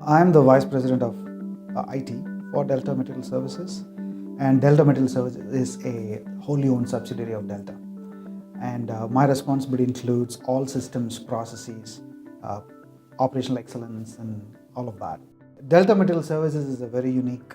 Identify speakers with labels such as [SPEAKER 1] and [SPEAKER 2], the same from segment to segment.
[SPEAKER 1] I'm the Vice President of IT for Delta Material Services, and Delta Material Services is a wholly owned subsidiary of Delta. And my responsibility includes all systems, processes, uh, operational excellence, and all of that. Delta Material Services is a very unique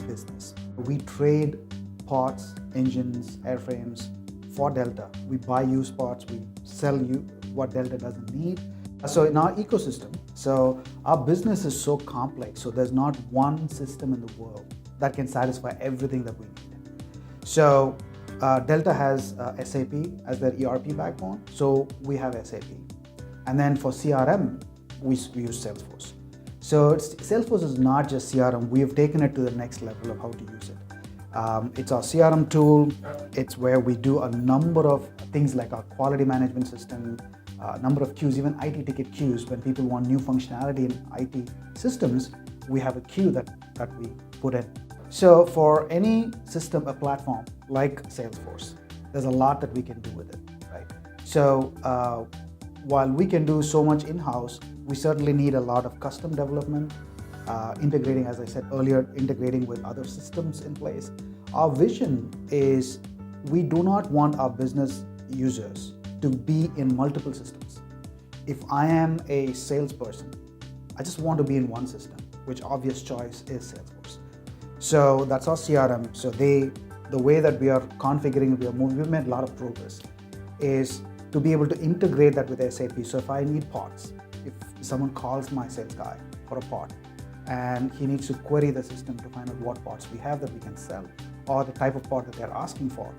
[SPEAKER 1] business. We trade parts, engines, airframes for Delta. We buy used parts, we sell you what Delta doesn't need. So in our ecosystem, so our business is so complex, so there's not one system in the world that can satisfy everything that we need. So Delta has SAP as their ERP backbone, so we have SAP. And then for CRM, we use Salesforce. So Salesforce is not just CRM, we have taken it to the next level of how to use it. It's our CRM tool, it's where we do a number of things like our quality management system, number of queues, even IT ticket queues. When people want new functionality in IT systems, we have a queue that we put in. So for any system, a platform like Salesforce, there's a lot that we can do with it, right? So while we can do so much in-house, we certainly need a lot of custom development, integrating, as I said earlier, integrating with other systems in place. Our vision is we do not want our business users to be in multiple systems. If I am a salesperson, I just want to be in one system, which obvious choice is Salesforce. So that's our CRM. So the way that we are configuring, we've made a lot of progress, is to be able to integrate that with SAP. So if I need parts, if someone calls my sales guy for a part, and he needs to query the system to find out what parts we have that we can sell, or the type of part that they're asking for.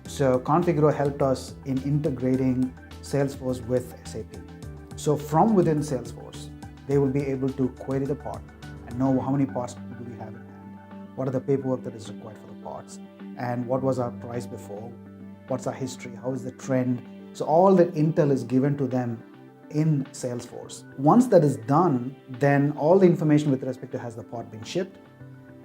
[SPEAKER 1] So Configero helped us in integrating Salesforce with SAP. So from within Salesforce, they will be able to query the part and know how many parts do we have in hand, what are the paperwork that is required for the parts, and what was our price before, what's our history, how is the trend. So all that intel is given to them in Salesforce. Once that is done, then all the information with respect to has the part been shipped,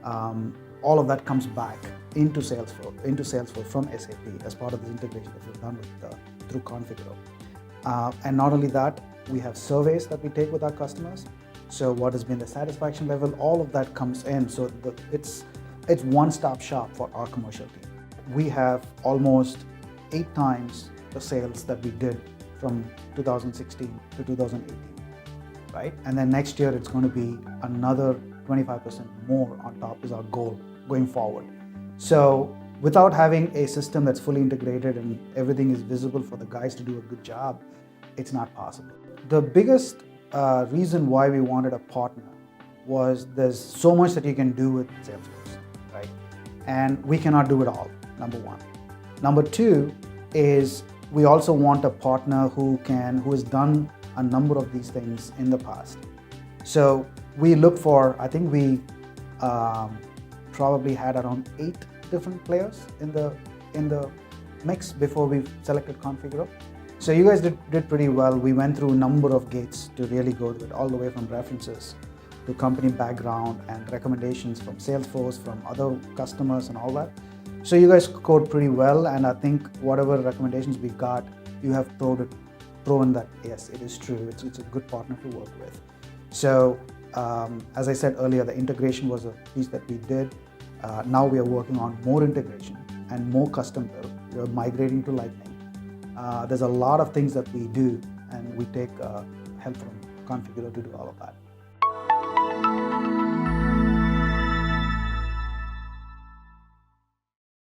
[SPEAKER 1] all of that comes back into Salesforce from SAP as part of the integration that we've done through Configero. And not only that, we have surveys that we take with our customers. So what has been the satisfaction level, all of that comes in. So it's one-stop shop for our commercial team. We have almost 8 times the sales that we did from 2016 to 2018, right? And then next year it's going to be another 25% more on top is our goal going forward. So without having a system that's fully integrated and everything is visible for the guys to do a good job, it's not possible. The biggest reason why we wanted a partner was there's so much that you can do with Salesforce, right? And we cannot do it all, number one. Number two is we also want a partner who has done a number of these things in the past. So we look for, I think we probably had around 8 different players in the mix before we selected Configero. So you guys did pretty well. We went through a number of gates to really go to it, all the way from references to company background and recommendations from Salesforce, from other customers and all that. So you guys scored pretty well, and I think whatever recommendations we got, you have proven that yes, it is true. It's a good partner to work with. So as I said earlier, the integration was a piece that we did. Now we are working on more integration and more custom build. We are migrating to Lightning. There's a lot of things that we do, and we take help from Configero to do all of that.